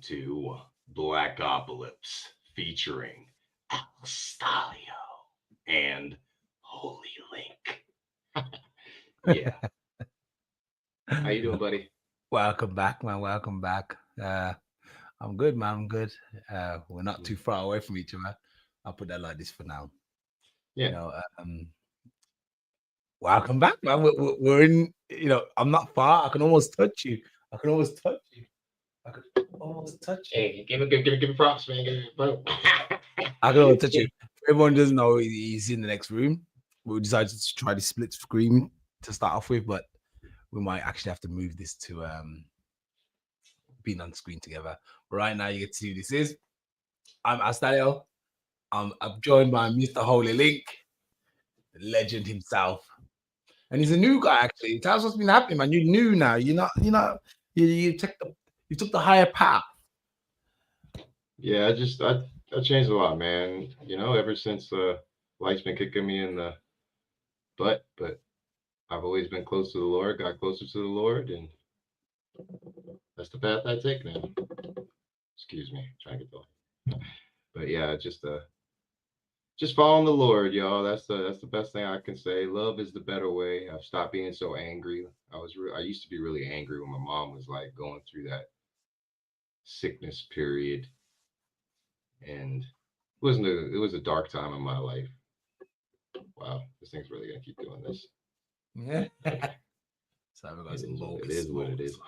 to Blackopolis featuring Stalio and Holy Link. Yeah. How you doing, buddy? Welcome back, man. Welcome back. I'm good, man. I'm good. We're not too far away from each other. I'll put that like this for now. You Yeah. know, welcome back, man. We're in. I'm not far. I can almost touch you. I can almost touch you. I could almost touch you. Hey, give me props, man. Give me props. I can almost touch you. If everyone doesn't know he's in the next room. We decided to try the split screen to start off with, but we might actually have to move this to being on screen together. But right now, you get to see who this is. I'm Astadio. I'm joined by Mr. Holy Link, the legend himself, and he's a new guy. Actually, tell us what's been happening, man. You're new now. You took the higher path. Yeah, I changed a lot, man. Ever since life's been kicking me in the butt, but I've always been close to the Lord, got closer to the Lord, and that's the path I take now. Excuse me, trying to get the light. But yeah, just following the Lord, y'all. That's the best thing I can say. Love is the better way. I've stopped being so angry. I used to be really angry when my mom was like going through that sickness period, and it was a dark time in my life. Wow, this thing's really gonna keep doing this. Yeah. Okay, So we got it some is what it bogus is. What it smoke. is.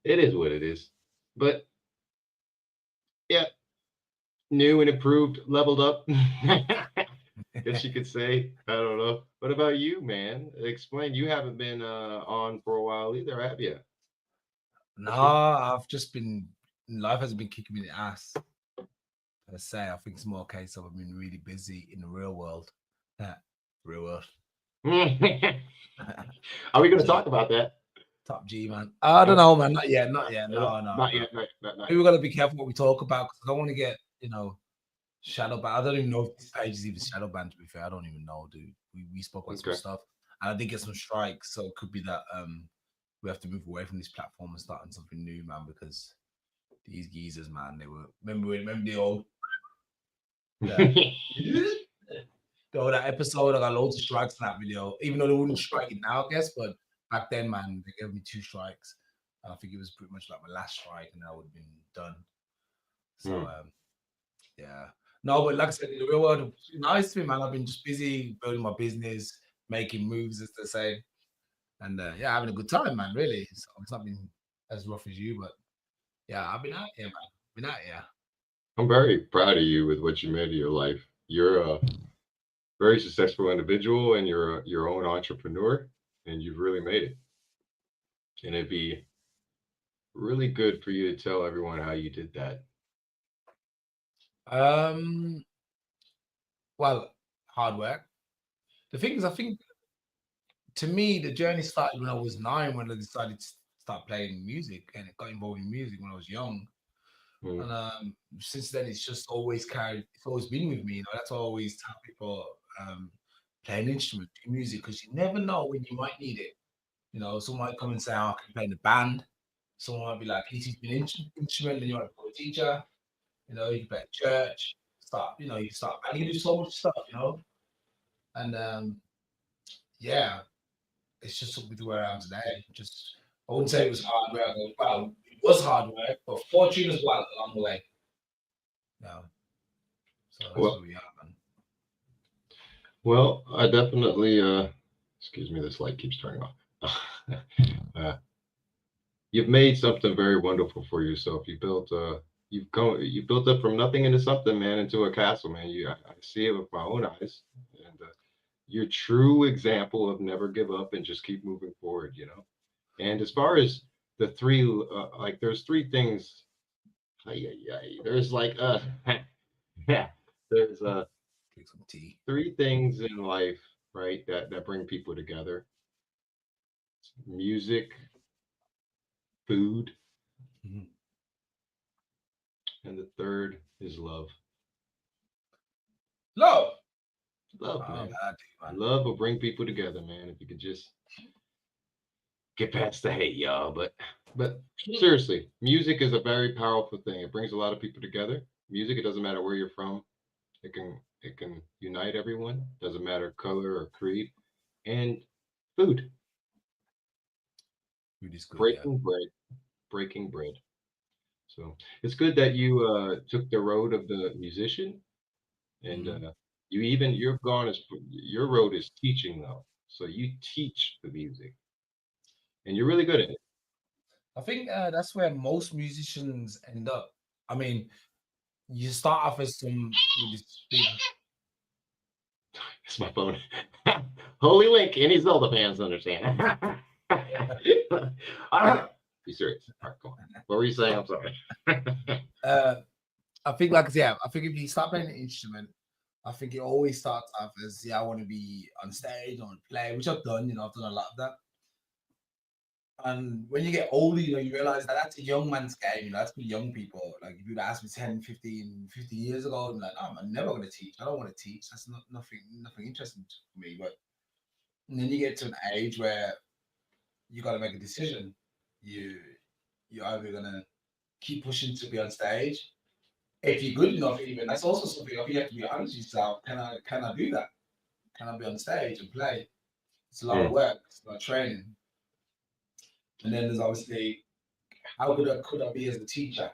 It is what it is. But yeah, new and improved, leveled up. Guess you could say. I don't know. What about you, man? Explain. You haven't been on for a while either, have you? No, What's good? I've just been life has been kicking me in the ass. Per se, I think it's more a case of I've been really busy in the real world. Yeah, real world. Are we Top going to G, talk about that? top G, man. I don't Oh, know, man. Not yet, not yet. No, no, not no. yet. Not Maybe we yet. gotta be careful what we talk about because I don't want to get shadow banned. I don't even know if this page is even shadow banned. To be fair, I don't even know, dude. We spoke about some Okay. stuff, and I did get some strikes, so it could be that we have to move away from this platform and start on something new, man. Because these geezers, man, they were remember the old that that episode. I got loads of strikes in that video, even though they wouldn't strike it now, I guess. But back then, man, they gave me 2 strikes. And I think it was pretty much like my last strike, and I would have been done. So Hmm. yeah. No, but like I said, in the real world, it's been nice to me, man. I've been just busy building my business, making moves, as they say, and yeah, having a good time, man. Really, so it's not been as rough as you, but yeah, I've been out here, man. Been out here. I'm very proud of you with what you made of your life. You're a very successful individual, and you're your own entrepreneur, and you've really made it. And it'd be really good for you to tell everyone how you did that. Um, well, hard work. The thing is, I think to me, the journey started when I was 9, when I decided to start playing music, and it got involved in music when I was young. Hmm. And since then, it's just always carried. It's always been with me. That's why I always tell people um, play an instrument, do music, because you never know when you might need it. Someone might come and say, "Oh, I can play in the band." Someone might be like, "Can you teach me an instrument?" And you want to become a teacher. You can play at church. You start. And you can do so much stuff. And yeah, it's just took me to where I am today. Just I wouldn't say it was hard work. Well, it was hard work, but fortune as well along the way. You know, so that's Well, where we are, man. well, I definitely. Excuse me, this light keeps turning off. uh, you've made something very wonderful for yourself. You built up from nothing into something, man, into a castle, man. I see it with my own eyes, and you're true example of never give up and just keep moving forward. And as far as the three, like, there's three things. Ay, ay, ay, there's like yeah, there's Drink some tea. three things in life, right, that bring people together: music, food, Mhm. and the third is love. Love. Love, Oh, man. I do, man. Love will bring people together, man. If you could just get past the hate, y'all. But seriously, music is a very powerful thing. It brings a lot of people together. Music, it doesn't matter where you're from. It can unite everyone. Doesn't matter color or creed. And food, Food is good, yeah. breaking bread, breaking bread. So it's good that you took the road of the musician, and Mhm. you've gone as your road is teaching though. So you teach the music, and you're really good at it. I think that's where most musicians end up. I mean, you start off as some with this big. It's my phone. Holy Link, any Zelda fans understand. Be serious. All right, come on. What were you saying? I'm sorry. Uh, I think, like, yeah, I think if you start playing an instrument, I think it always starts off as, yeah, I want to be on stage, I want to play, which I've done. I've done a lot of that. And when you get older, you realize that that's a young man's game. That's for young people. Like, if you'd asked me 10, 15, 15 years ago, I'm like, no, I'm never going to teach. I don't want to teach. That's nothing interesting for me. But and then you get to an age where you got to make a decision. You you're either gonna keep pushing to be on stage. If you're good enough, even that's also something you have to be honest with yourself. Can I do that? Can I be on stage and play? It's a lot of Mm. work. It's a lot of training. And then there's obviously how good could I be as a teacher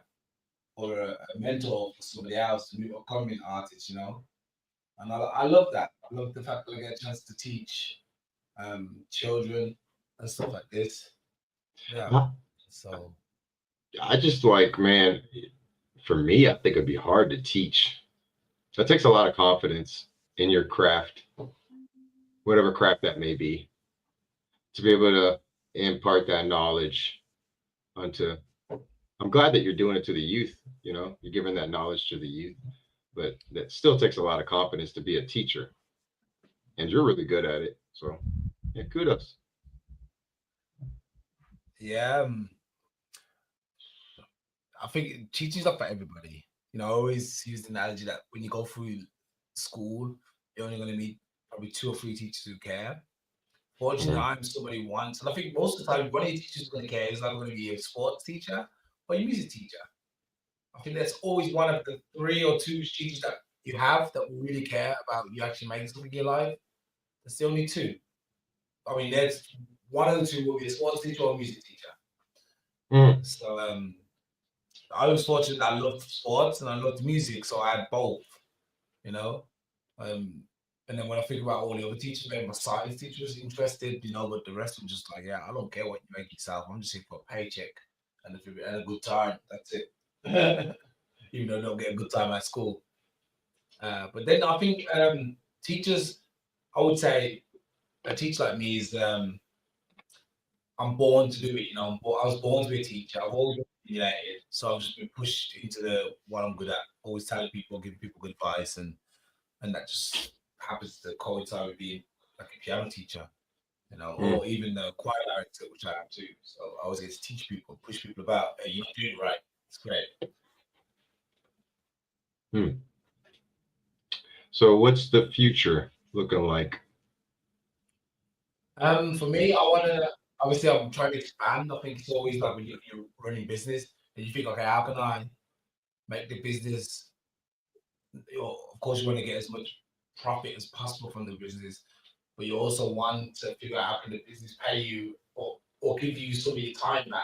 or a mentor for somebody else, a new upcoming artist, And I love that. I love the fact that I get a chance to teach children and stuff like this. Yeah. I, So I just like, man, for me, I think it'd be hard to teach. That takes a lot of confidence in your craft, whatever craft that may be, to be able to impart that knowledge onto. I'm glad that you're doing it to the youth. You're giving that knowledge to the youth, but that still takes a lot of confidence to be a teacher, and you're really good at it. So, yeah, kudos. yeah, I think teaching's not for everybody. I always use the analogy that when you go through school, you're only going to meet probably two or three teachers who care. Fortunately, Mm, I'm somebody once, and I think most of the time, one of your teachers is going to care is either going to be a sports teacher or your music teacher. I think that's always one of the three or two teachers that you have that will really care about you actually making something in your life. That's the only two. I mean, there's one of the two will be a sports teacher or a music teacher. mm, So I was fortunate that I loved sports and I loved music, so I had both, you know. Um, and then when I think about all the other teachers, maybe my science teacher was interested, but the rest were just like, yeah, I don't care what you make yourself. I'm just here for a paycheck and a good time. That's it. Even though I don't get a good time at school. But then I think teachers, I would say a teacher like me is I'm born to do it. I was born to be a teacher. I've always been opinionated, so I've just been pushed into the what I'm good at. Always telling people, giving people good advice, and that just happens to coincide with being like a piano teacher, mm, or even the choir director, which I am too. So I always get to teach people, push people about. Hey, you're not doing it right. It's great. mm. So, what's the future looking like? For me, I want to. Obviously, I'm trying to expand. I think it's always like when you're running business, and you think, okay, how can I make the business of course, you want to get as much profit as possible from the business, but you also want to figure out how can the business pay you or give you some of your time back.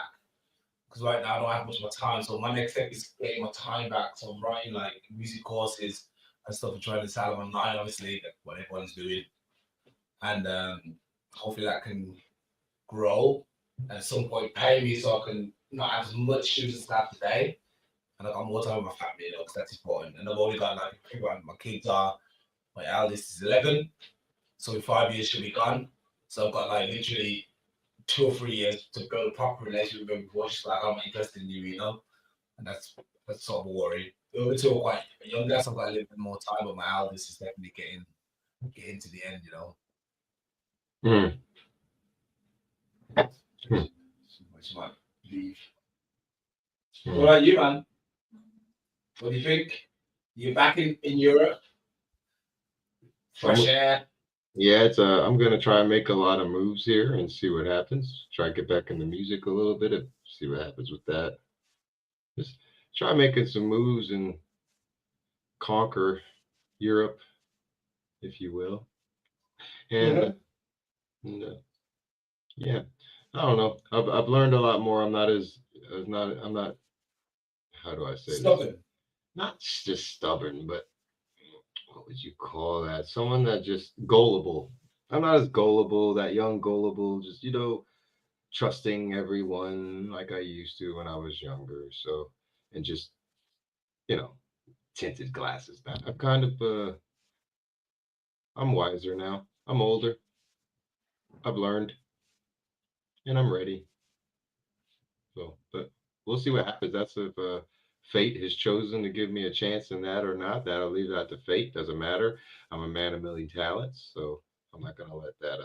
Because right now I don't have much of my time, so my next step is getting my time back. So I'm writing like music courses and stuff and trying to sell them online. Obviously, that's what everyone's doing, and hopefully that can grow and at some point pay me so I can not have as much students as I have today and I got more time with my family, because that's important. And I've only got like my kids are my eldest is 11, so in 5 years she'll be gone. So I've got like literally 2 or 3 years to build a proper relationship with her before she's like, I'm interested in you, and that's sort of a worry. The other two are quite younger, so I've got a little bit more time, but my eldest is definitely getting to the end. Mm, mm, Which might leave. What mm. about you, man? What do you think? You're back in Europe, fresh I'm air. Yeah, it's I'm gonna try and make a lot of moves here and see what happens. Try to get back into music a little bit and see what happens with that. Just try making some moves and conquer Europe, if you will. And, and yeah, I don't know. I've learned a lot more. I'm not as not I'm not how do I say this? Stubborn. Not just stubborn, but what would you call that? Someone that just gullible. I'm not as gullible, that young gullible, just trusting everyone like I used to when I was younger. So and just you know tinted glasses. Now I'm kind of I'm wiser now. I'm older. I've learned and I'm ready. So, but we'll see what happens. That's if fate has chosen to give me a chance in that or not. That'll leave that to fate. Doesn't matter. I'm a man of million talents, so I'm not gonna let that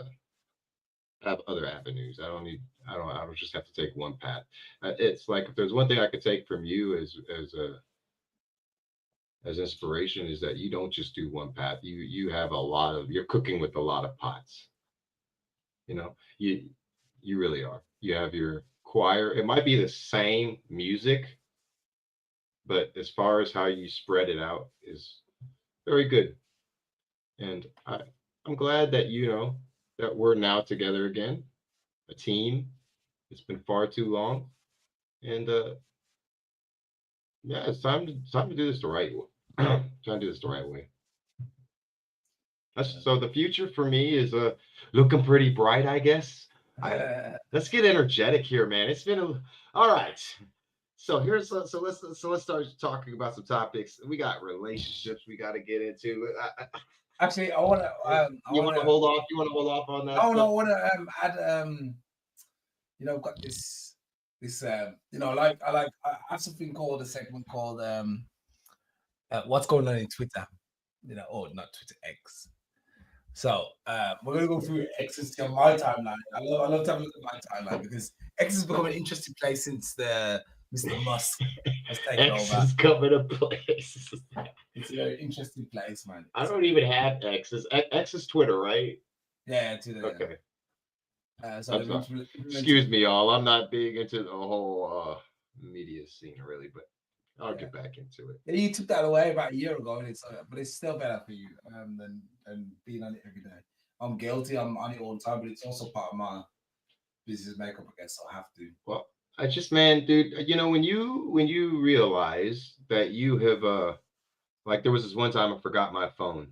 have other avenues. I don't need. I don't. I don't just have to take one path. It's like if there's one thing I could take from you as inspiration is that you don't just do one path. You have a lot of. You're cooking with a lot of pots. You really are. You have your choir. It might be the same music, but as far as how you spread it out is very good. And I'm glad that that we're now together again, a team. It's been far too long, and yeah, it's time to do this the right way. Trying to do this the right way. So the future for me is looking pretty bright, I guess. I Let's get energetic here, man. It's been all right. So let's start talking about some topics. We got relationships we got to get into. Actually, I wanna I You want to wanna hold off? You want to hold off on that no no stuff? I wanna add I've got this I have something called a segment called what's going on in Twitter, or not Twitter, X. So we're gonna go through X's to my timeline. I love to have a look at my timeline because X has become an interesting place since the Mr. Musk has taken X over. is coming to place. It's a very interesting place, man. I don't even have X. X is Twitter, right? Yeah, to the Okay. so I'm they've sorry. implemented. Excuse me, y'all. I'm not big into the whole media scene, really, but I'll Yeah. get back into it. Yeah, you took that away about a year ago, and but it's still better for you than being on it every day. I'm guilty. I'm on it all the time, but it's also part of my business makeup. I guess so I have to. Well, I just, man, dude, when you realize that you have like there was this one time I forgot my phone.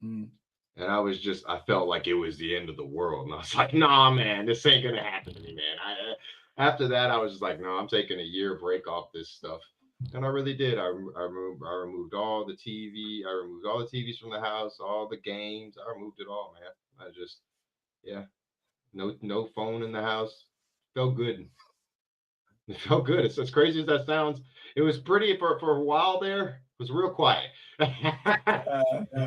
Mm, And I felt like it was the end of the world. And I was like, nah, man, this ain't gonna happen to me, man. After that, I was just like, no, I'm taking a year break off this stuff. And I really did. I removed all the TV. I removed all the TVs from the house, all the games. I removed it all, man. Yeah, no phone in the house. Felt good. It felt good. It's as crazy as that sounds. It was pretty for a while there. It was real quiet.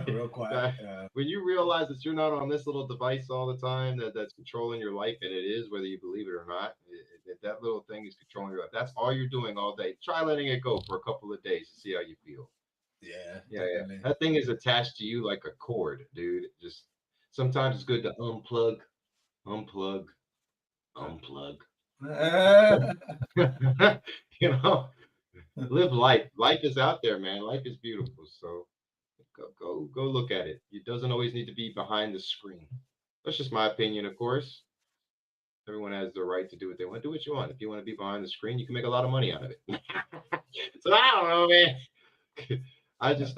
real quiet. That- when you realize that you're not on this little device all the time that's controlling your life, and it is whether you believe it or not, that little thing is controlling your life. That's all you're doing all day. Try letting it go for a couple of days to see how you feel. Yeah, Yeah. definitely. That thing is attached to you like a cord, dude. Just sometimes it's good to unplug, unplug, unplug. you know, live life. Life is out there, man. Life is beautiful. So go look at it. It doesn't always need to be behind the screen. That's just my opinion, of course. Everyone has the right to do what they want. Do what you want. If you want to be behind the screen, you can make a lot of money out of it. So I don't know, man. I just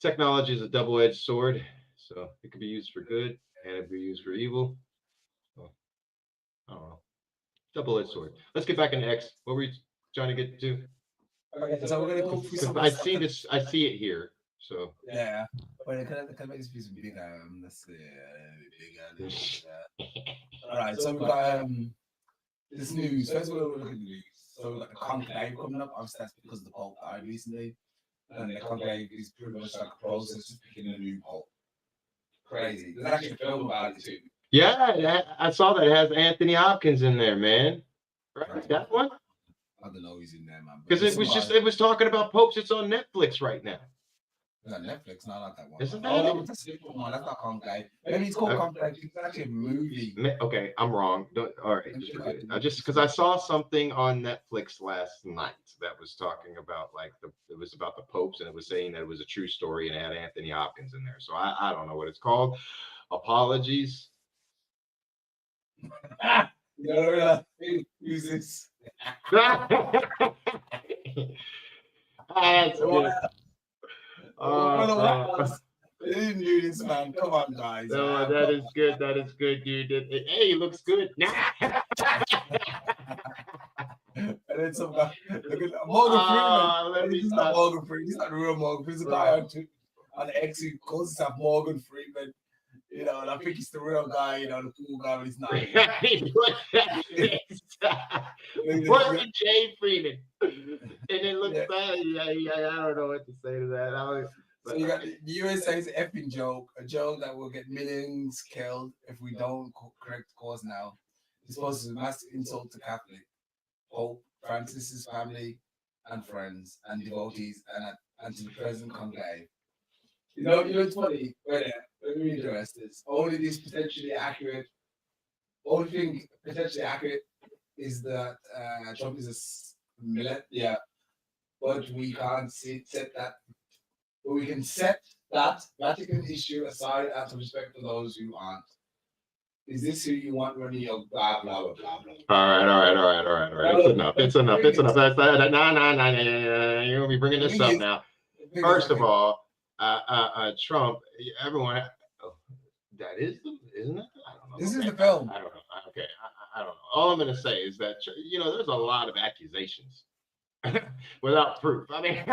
technology is a double-edged sword. So it can be used for good and it can be used for evil. So I don't know. Double-edged sword. Let's get back into X. What were you trying to get to? Okay, so we're gonna go through Because some of the I stuff see that. this. I see it here. So Yeah. Wait, can I make this piece bigger? Let's see, bigger, a little bit bigger. All right, so we've got this news. First, we're gonna look at the news. So we've got the conclave coming up. Obviously, that's because the Pope died recently, and the conclave is pretty much like a process of picking a new Pope. Crazy. There's actually a film about it too. yeah, I saw that it has Anthony Hopkins in there, man. Right, Right. that one. I don't know who's in there, man, but Because there's it some was guy. just it was talking about popes. It's on Netflix right now. Is that Netflix? No, not that one. Isn't Oh, that that it? was a different one. That's not Conclave. Maybe it's called Conclave. It's actually a movie. Okay, I'm wrong. All right, Let me just look forget at it. the I just movie. because I saw something on Netflix last night that was talking about like it was about the popes and it was saying that it was a true story and it had Anthony Hopkins in there. So I don't know what it's called. Apologies. You know, who's this? That's good. Well, the White Uh, House. They didn't do this, man. Come on, guys, no, man. that Come is good. That is good, dude. Hey, he looks good. on. And then some guy, look at Morgan Freeman. Let This me is not stop. Morgan Freeman. He's not the real Morgan Freeman. He's a guy on X who calls himself Morgan Freeman. You know, and I think he's the real guy, you know, the cool guy, but he's not. Portland J. Freeman. And it looks Yeah. bad. I don't know what to say to that. So you got the USA's effing joke, a joke that will get millions killed if we don't correct the course now. It's supposed to be a massive insult to Catholic, Pope Francis's family and friends and devotees and to the present conclave. It's funny. Wait, let me read the rest. Is only this potentially accurate. Only thing potentially accurate is that Trump is yeah, but we can't set that. But we can set that Vatican issue aside out of respect to those who aren't. Is this who you want running your blah blah blah blah blah? All right. It's enough. It's enough. It's enough. No. You're gonna be bringing this up now. First of all, Trump. Everyone. Oh, that is the, isn't it? I don't know. This Okay. is the film. I don't know. Okay. I don't know. All I'm gonna say is that there's a lot of accusations without proof. I mean,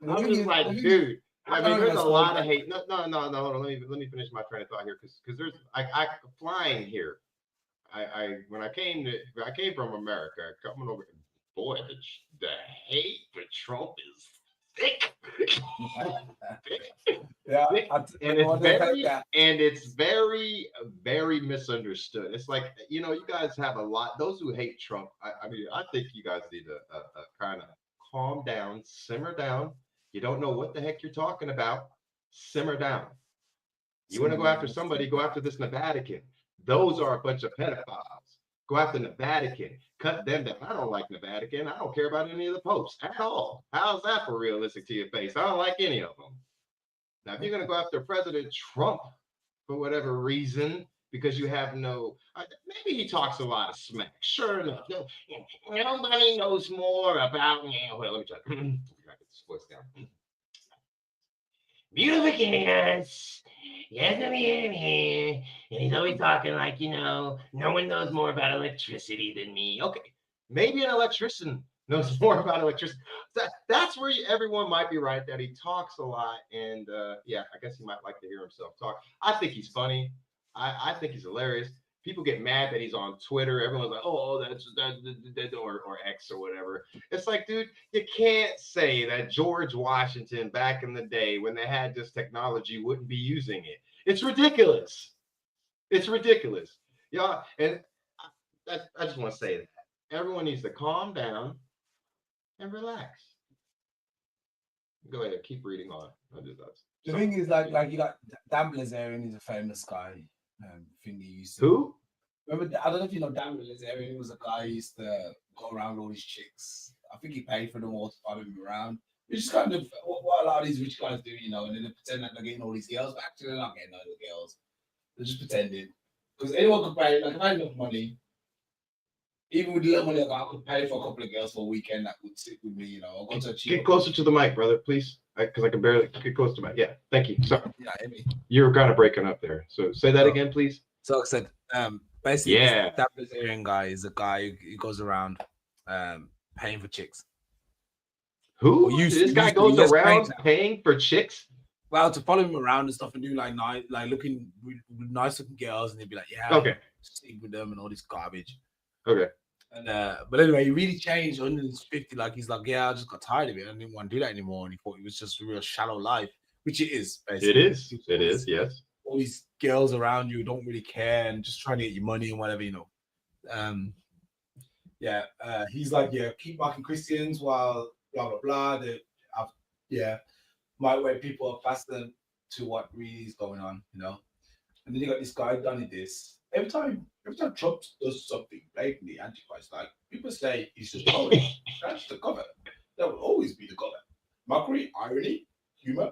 I'm just like, dude. I mean, there's a lot of hate. No. Hold on. Let me finish my train of thought here, because there's I flying here. When I came from America, coming over, boy, the hate for Trump is thick. Yeah, And it's very misunderstood. It's like, you guys have a lot. Those who hate Trump, I mean, I think you guys need to kind of calm down, simmer down. You don't know what the heck you're talking about. Simmer down. You want to go after somebody, go after this Nevada kid. Those are a bunch of pedophiles. Go after the Vatican. Cut them down. I don't like the Vatican. I don't care about any of the popes at all. How's that for realistic to your face? I don't like any of them. Now, if you're going to go after President Trump for whatever reason, because you have maybe he talks a lot of smack. Sure enough. Nobody knows more about me. Well, let me try. I get this voice down. Beautiful kids. Yes, I'm here. And he's always talking like, no one knows more about electricity than me. Okay. Maybe an electrician knows more about electricity. That's where everyone might be right, that he talks a lot. And yeah, I guess he might like to hear himself talk. I think he's funny. I think he's hilarious. People get mad that he's on Twitter. Everyone's like, oh, that or X or whatever. It's like, dude, you can't say that George Washington back in the day when they had this technology wouldn't be using it. It's ridiculous. It's ridiculous. Yeah, and I just want to say that everyone needs to calm down and relax. Go ahead, keep reading on. The thing is, like you got Dan Bilzerian, he's a famous guy. Thing he used to. Who? Remember, I don't know if you know Dan Bilzerian. He was a guy who used to go around with all these chicks. I think he paid for them all to follow him around. Which is kind of what a lot of these rich guys do, and then they pretend that they're getting all these girls, but actually they're not getting all the girls. They're just pretending. Because anyone could pay, like if I had enough money, even with the little money I could pay for a couple of girls for a weekend that would sit with me, I'll go to a cheap. Get closer to the mic, brother, please. Because I can barely get close to my. Yeah, thank you. Sorry. Yeah, hear me. You were kind of breaking up there. So say that again, please. So I said, basically, Yeah. that Brazilian guy is a guy who goes around paying for chicks. Who? This guy goes around paying for chicks? Well, to follow him around and stuff and do like looking nice looking girls, and they'd be like, yeah, okay, sleep with them and all this garbage. Okay. And but anyway, he really changed 150. Like he's like, yeah, I just got tired of it. I didn't want to do that anymore. And he thought it was just a real shallow life, which it is. Basically. It is. Yes. All these girls around you don't really care and just trying to get your money and whatever, Yeah. He's like, yeah, keep mocking Christians while blah blah blah. might where people are faster to what really is going on, you know. And then you got this guy done this. Every time Trump does something blatantly antichrist, like people say he's just trolling. That's the cover. That will always be the cover. Mockery, irony, humor.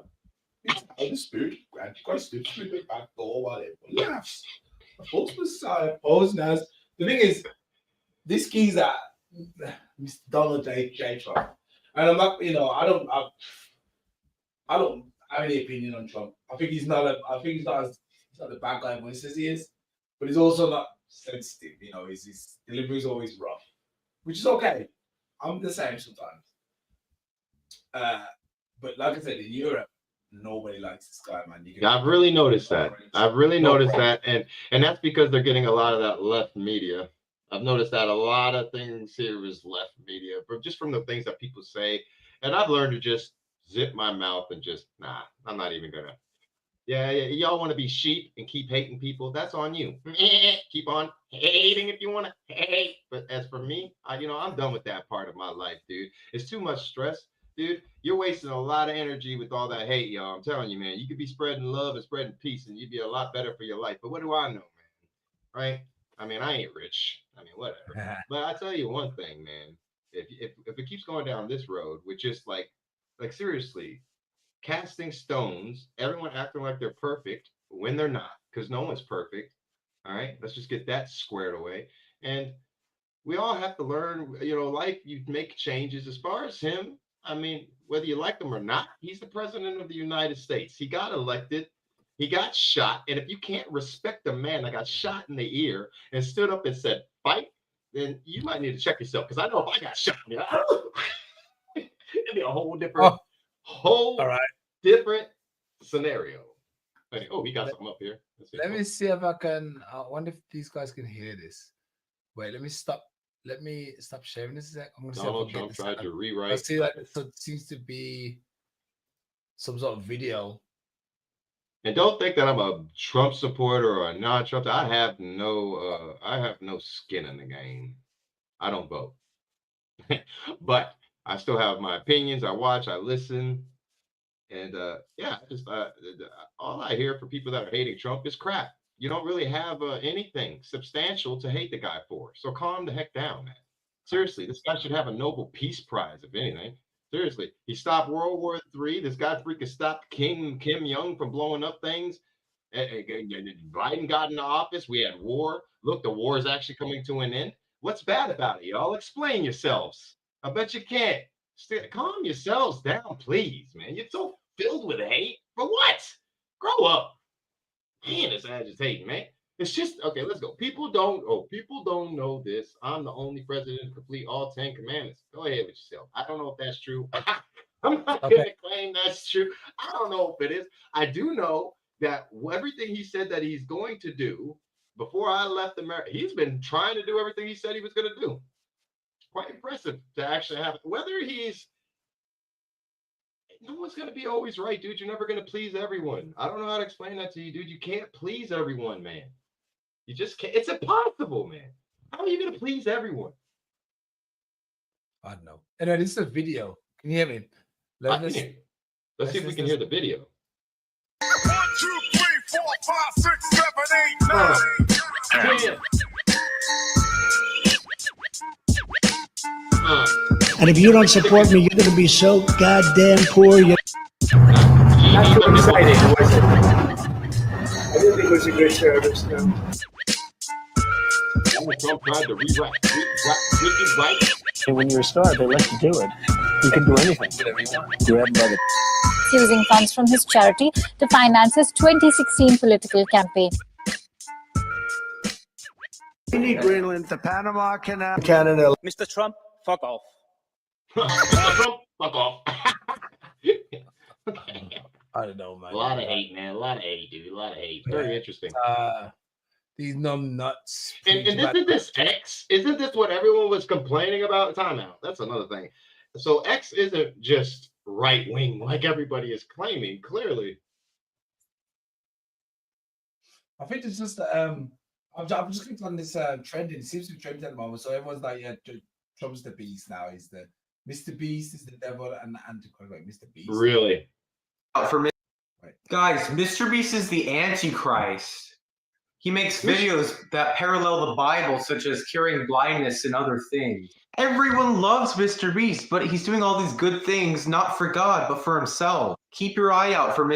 It's how the spirit of Antichrist slips through the back door while everyone laughs. A false messiah posing as the thing is, this geezer, Mr. Donald J. Trump. And I'm not, I don't have any opinion on Trump. I think he's not he's not the bad guy when he says he is, but he's also not sensitive. You know, his delivery is always rough, which is okay. I'm the same sometimes. Uh, but like I said, in Europe, nobody likes this guy, man. You can I've really noticed no that. friends, I've really no noticed friends. that, and that's because they're getting a lot of that left media. I've noticed that a lot of things here is left media, but just from the things that people say, and I've learned to just zip my mouth and just nah. I'm not even gonna. Yeah, yeah, y'all want to be sheep and keep hating people. That's on you. Keep on hating if you want to hate. But as for me, I'm done with that part of my life, dude. It's too much stress, dude. You're wasting a lot of energy with all that hate, y'all. I'm telling you, man. You could be spreading love and spreading peace, and you'd be a lot better for your life. But what do I know, man? Right? I mean, I ain't rich. I mean, whatever. But I tell you one thing, man. If it keeps going down this road, with just like seriously, casting stones, everyone acting like they're perfect when they're not, because no one's perfect. All right, let's just get that squared away. And we all have to learn, life, you make changes. As far as him, I mean, whether you like him or not, he's the president of the United States. He got elected, he got shot. And if you can't respect the man that got shot in the ear and stood up and said, fight, then you might need to check yourself. Because I know if I got shot in the eye, it'd be a Oh, all whole right. different scenario. Oh, we got Let, something up here. Let's see. let Oh, me see if I can. I wonder if these guys can hear this. Wait, let me stop. Let me stop sharing this a sec. I'm gonna see if I Donald can get Trump this tried out. to I rewrite. see that it seems to be some sort of video. And don't think that I'm a Trump supporter or a non-Trump. I have no skin in the game. I don't vote, but I still have my opinions. I watch, I listen, and yeah, all I hear for people that are hating Trump is crap. You don't really have anything substantial to hate the guy for. So calm the heck down, man. Seriously, this guy should have a Nobel Peace Prize, if anything. Seriously, he stopped World War III. This guy freaking stopped Kim Jong from blowing up things. Biden got into office. We had war. Look, the war is actually coming to an end. What's bad about it, y'all? Explain yourselves. I bet you can't. Calm yourselves down, please, man. You're so filled with hate. For what? Grow up. Man, it's agitating, man. It's just okay. Let's go. People don't know this. I'm the only president to complete all 10 commandments. Go ahead with yourself. I don't know if that's true. I'm not Okay. gonna claim that's true. I don't know if it is. I do know that everything he said that he's going to do before I left America, he's been trying to do everything he said he was going to do. Quite impressive to actually have. Whether he's no one's gonna be always right, dude. You're never gonna please everyone. I don't know how to explain that to you, dude. You can't please everyone, man. You just can't. It's impossible, man. How are you gonna please everyone? I don't know. Anyway, this is a video. Can you hear me? I Let, can let's hear you. Let's see if we let's can let's hear the video. 1, 2, 3, 4, 5, 6, 7, 8, 9. Uh, 10. Uh, And if you don't support me, you're going to be so goddamn poor. he's Not too unable to. exciting, was it? I didn't think it was a good service, no. Donald Trump tried to rewrite, wicked right. And when you're a star, they let you do it. You can do anything. Grab by the using funds from his charity to finance his 2016 political campaign. We need Greenland, the Panama Canal, Canada. Mr. Trump, fuck off. Mr. Trump, fuck off. I don't know, man. A lot of hate, man. A lot of hate, dude. A lot of hate. Very interesting. These numb nuts. And isn't this X? Isn't this what everyone was complaining about? Time out. That's another thing. So X isn't just right wing like everybody is claiming. Clearly, I think it's just I'm just clicked on this trending. It seems to be trending at the moment. So everyone's like, yeah, Trump's the beast now. He's the Mr. Beast is the devil and the Antichrist. Like Mr. Beast. really. For me, Right. guys, Mr. Beast is the Antichrist. He makes videos that parallel the Bible, such as curing blindness and other things. Everyone loves Mr. Beast, but he's doing all these good things not for God, but for himself. Keep your eye out for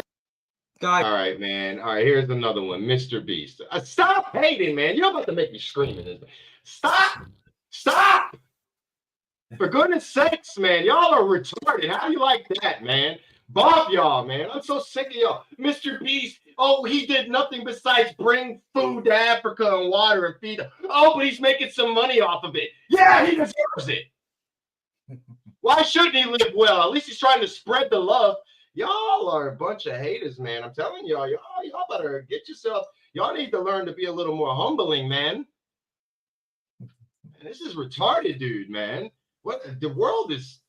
guys. All right, man. All right, here's another one, Mr. Beast. Stop hating, man. You're about to make me scream in this. Stop! Stop! For goodness sakes, man. Y'all are retarded. How do you like that, man? Bob y'all, man. I'm so sick of y'all. Mr. Beast, oh, he did nothing besides bring food to Africa and water and feed them. Oh, but he's making some money off of it. Yeah, he deserves it. Why shouldn't he live well? At least he's trying to spread the love. Y'all are a bunch of haters, man. I'm telling y'all better get yourself. Y'all need to learn to be a little more humbling, man. This is retarded, dude, man. What the world is.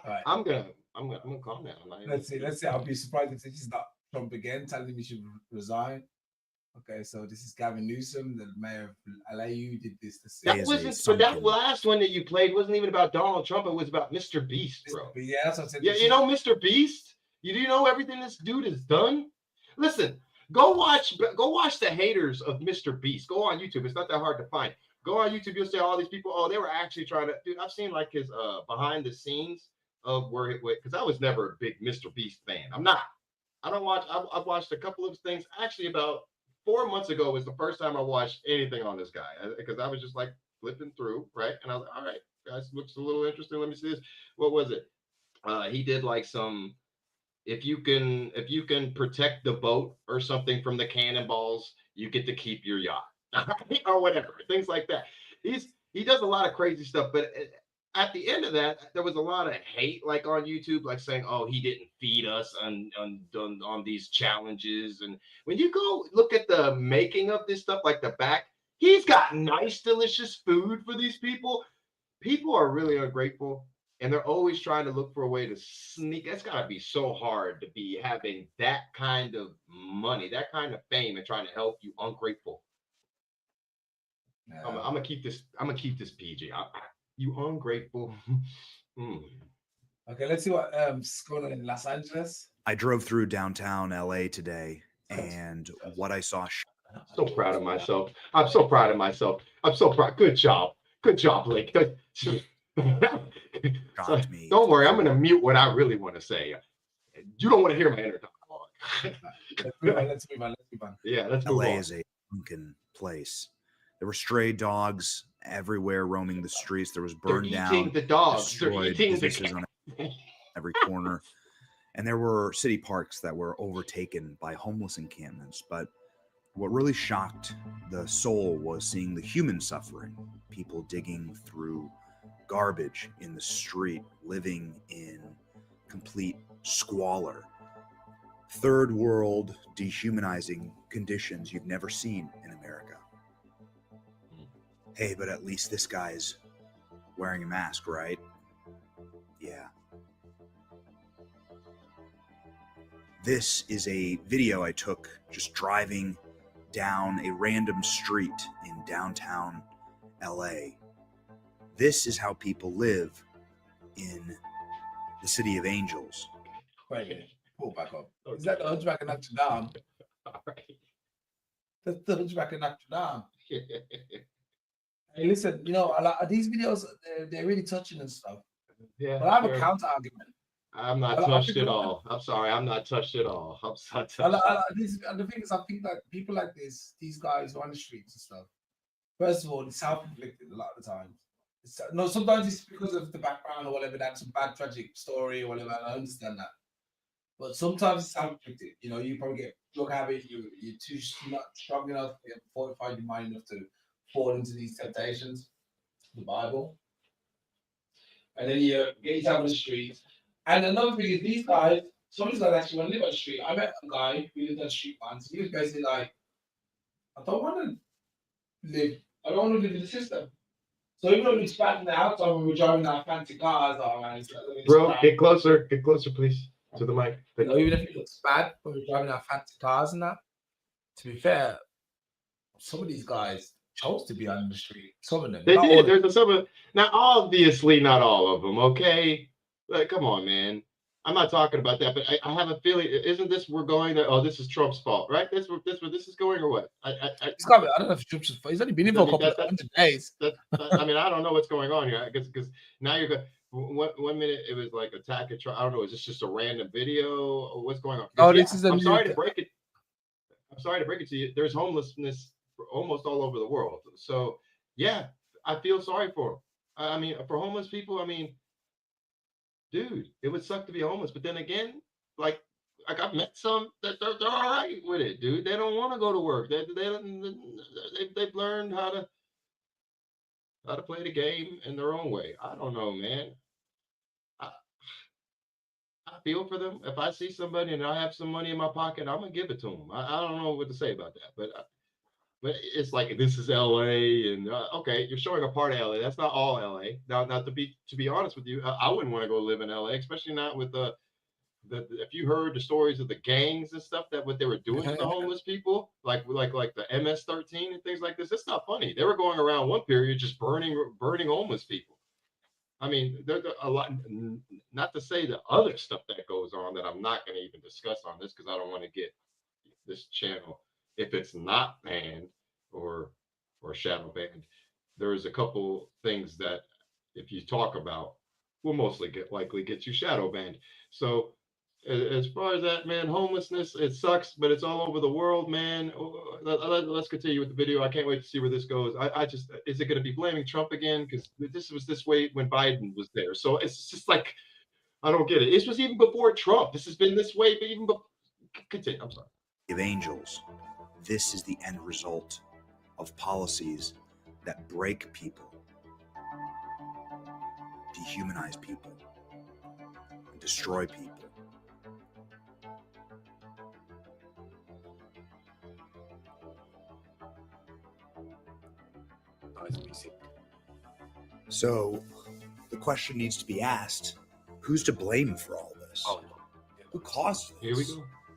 Right. I'm gonna calm down. Let's see. I'll be surprised if this is not Trump again telling him he should resign. Okay, so this is Gavin Newsom, the mayor of LA. You did this. That wasn't, but that last one that you played wasn't even about Donald Trump. It was about Mr. Beast, bro. Yeah, that's what I said. Yeah, you know Mr. Beast. Do you know everything this dude has done? Listen, go watch the haters of Mr. Beast. Go on YouTube. It's not that hard to find. Go on YouTube. You'll see all these people. Oh, they were actually trying to. Dude, I've seen like his behind the scenes of where it went, because I was never a big Mr. Beast fan. I'm not. I don't watch. I've watched a couple of things. Actually, about 4 months ago was the first time I watched anything on this guy, because I was just like flipping through, right? And I was like, all right, guys, looks a little interesting. Let me see this. What was it? He did like some, if you can protect the boat or something from the cannonballs, you get to keep your yacht or whatever, things like that. He does a lot of crazy stuff, but at the end of that, there was a lot of hate, like on YouTube, like saying, "Oh, he didn't feed us on these challenges." And when you go look at the making of this stuff, like the back, he's got nice, delicious food for these people. People are really ungrateful, and they're always trying to look for a way to sneak. It's got to be so hard to be having that kind of money, that kind of fame, and trying to help you ungrateful. I'm gonna keep this. I'm gonna keep this PG. You ungrateful. Okay, let's see what's going on in Los Angeles. I drove through downtown LA today, and what I saw. So proud of myself. I'm so proud of myself. I'm so proud. Good job. Good job, Blake. So, don't worry. I'm gonna mute what I really want to say. You don't want to hear my inner dialogue. Let's move on. Yeah, let's move on. LA is a sunken place. There were stray dogs everywhere roaming the streets. There was burned down. They're eating the dogs. Destroyed They're eating businesses on every corner. And there were city parks that were overtaken by homeless encampments. But what really shocked the soul was seeing the human suffering. People digging through garbage in the street, living in complete squalor. Third world, dehumanizing conditions you've never seen in America. Hey, but at least this guy's wearing a mask, right? Yeah. This is a video I took just driving down a random street in downtown LA. This is how people live in the City of Angels. Wait a minute. Pull back up. Is that the Hunchback of Notre Dame? All right. That's the Hunchback of Notre Dame. Hey, listen, you know, a lot of these videos, they're really touching and stuff. Yeah. But I have a counter argument. I'm not touched at all. I'm sorry. I'm not touched at all. I'm not touched. And the thing is, I think that people like this, these guys who are on the streets and stuff, first of all, it's self-inflicted a lot of the time. No, sometimes it's because of the background or whatever, that's a bad, tragic story or whatever, and I understand that. But sometimes it's self-inflicted. You know, you probably get drug habit, you're not strong enough, you haven't fortified your mind enough to fall into these temptations, the Bible. And then you get yourself on the street. And another thing is, these guys, some of these guys actually want to live on the street. I met a guy who lived on the street once. He was basically like, I don't want to live in the system. So even though it's bad in the outside when we're driving our fancy cars, Bro, get closer, please, to the mic. You know, even if it looks bad when we're driving our fancy cars and that, to be fair, some of these guys chose to be on the street. Some of them. They did. There's some of, now obviously not all of them, okay? Like, come on, man. I'm not talking about that, but I have a feeling. Isn't this we're going to? Oh, this is Trump's fault, right? This where this is going, or what? He's got. I don't know if Trump's. He's only been in I for a mean couple of 100 days. I mean, I don't know what's going on here. Because now you're going. One minute it was like attack at Trump. I don't know. Is this just a random video or what's going on? Oh, Yeah, this is a I'm new. sorry to break it. I'm sorry to break it to you. There's homelessness almost all over the world. So yeah, I feel sorry for them. I mean, for homeless people. I mean, dude, it would suck to be homeless. But then again, like I've met some that they're all right with it, dude. They don't want to go to work. They've learned how to play the game in their own way. I don't know, man. I, I feel for them. If I see somebody and I have some money in my pocket, I'm gonna give it to them. I don't know what to say about that, but it's like this is LA, and okay, you're showing a part of LA. That's not all LA. Now, not to be honest with you, I wouldn't want to go live in LA, especially not with if you heard the stories of the gangs and stuff that what they were doing to the homeless people, like the MS-13 and things like this, it's not funny. They were going around one period just burning homeless people. I mean, there's a lot. Not to say the other stuff that goes on that I'm not going to even discuss on this because I don't want to get this channel if it's not banned or shadow banned. There's a couple things that if you talk about will mostly likely get you shadow banned. So as far as that, man, homelessness, it sucks, but it's all over the world, man. Let's continue with the video. I can't wait to see where this goes. I just, is it going to be blaming Trump again? Because this was this way when Biden was there. So it's just like, I don't get it. This was even before Trump. This has been this way, but even before. Continue. I'm sorry. Of angels, this is the end result of policies that break people, dehumanize people, and destroy people. So the question needs to be asked, who's to blame for all this? Who caused this?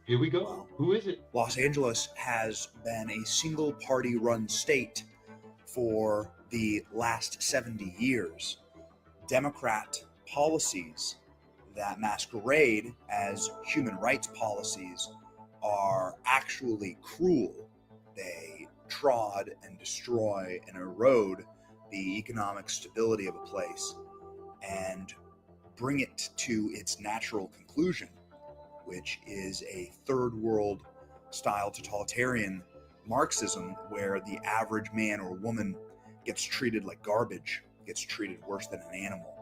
Here we go. Well, who is it? Los Angeles has been a single party run state for the last 70 years. Democrat policies that masquerade as human rights policies are actually cruel. They trod and destroy and erode the economic stability of a place and bring it to its natural conclusion, which is a third world style totalitarian Marxism where the average man or woman gets treated like garbage, gets treated worse than an animal.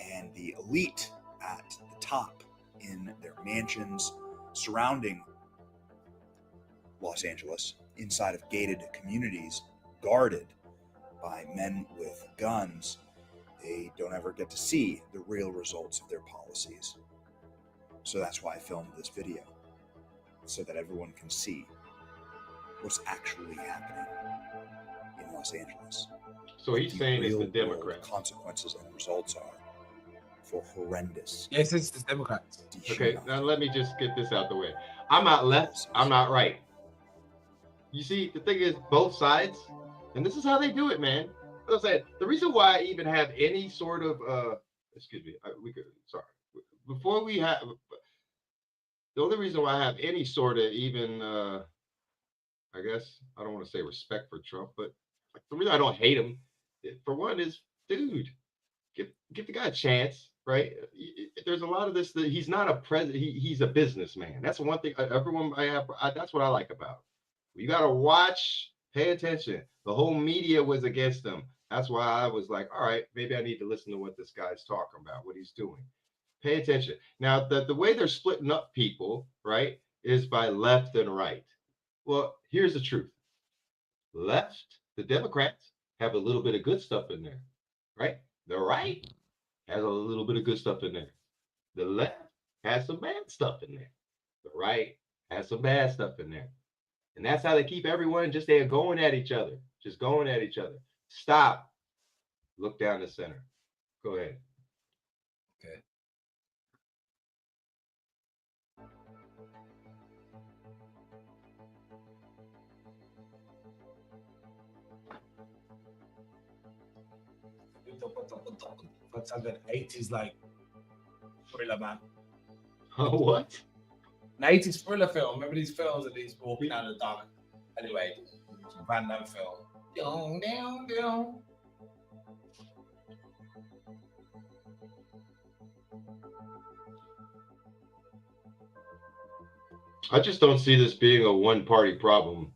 And the elite at the top in their mansions surrounding Los Angeles, inside of gated communities, guarded by men with guns, they don't ever get to see the real results of their policies. So that's why I filmed this video, so that everyone can see what's actually happening in Los Angeles. So he's saying it's the real-world Democrats. consequences and results are for horrendous. Yes, it's the Democrats. Okay, now let me just get this out the way. I'm not left, I'm not right. You see, the thing is, both sides, and this is how they do it, man. As I said, the reason why I even have any sort of, excuse me, sorry. Before we have, the only reason why I have any sort of even, I guess, I don't want to say respect for Trump, but like, the reason I don't hate him, for one, is, dude, give the guy a chance, right? There's a lot of this that he's not a president. He's a businessman. That's one thing. Everyone that's what I like about him. You got to watch, pay attention. The whole media was against him. That's why I was like, all right, maybe I need to listen to what this guy's talking about, what he's doing. Pay attention. Now, the way they're splitting up people, right, is by left and right. Well, here's the truth. Left, the Democrats have a little bit of good stuff in there, right? The right has a little bit of good stuff in there. The left has some bad stuff in there. The right has some bad stuff in there. And that's how they keep everyone just there going at each other, just going at each other. Stop. Look down the center. Go ahead. Okay. What's on the 80s like thriller, man. What? An 80s thriller film. Remember these films that he's walking out of the dark? Anyway, Van Damme film. Down, down, down. I just don't see this being a one-party problem.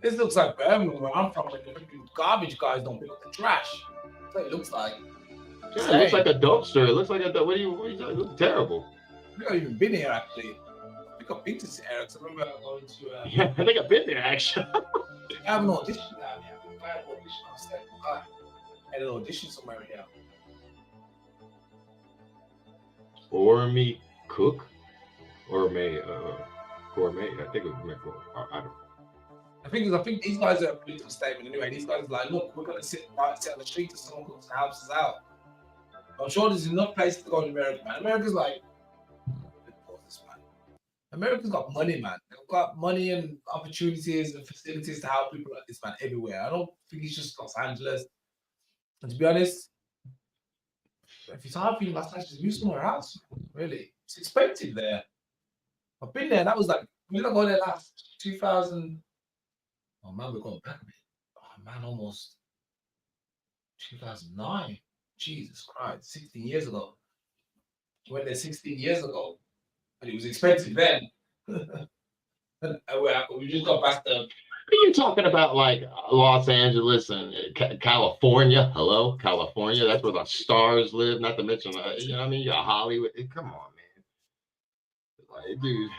This looks like Birmingham, where I'm from, where the garbage guys don't pick up the trash. That's what it looks like. Yeah, it looks like a dumpster. It looks like a. What are you talking? It looks terrible. I've never even been here, actually. I think I've been to this area, 'cause I remember going to. Yeah, I think I've been there actually. I have an audition down here. I had an audition on set. I had an audition somewhere here. Ormy Cook, or May, Gourmet. I think it was meant for. I don't. I think these guys are a political statement anyway. These guys are like, look, we're gonna sit on the street till someone comes and helps us out. I'm sure there's enough places to go in America, man. America's like, America's got money, man. They've got money and opportunities and facilities to help people like this, man, everywhere. I don't think it's just Los Angeles. And to be honest, if it's hard for you in Los Angeles, move somewhere else. Really, it's expensive there. I've been there. That was like, when did I go there last? 2000. Oh man, we're going back a bit. Oh man, almost 2009. Jesus Christ, 16 years ago. I went there 16 years ago, and it was expensive then. And we just got back to. Are you talking about like Los Angeles and California? Hello, California. That's where the stars live. Not to mention, you know what I mean? You got Hollywood. Come on, man. Like, dude.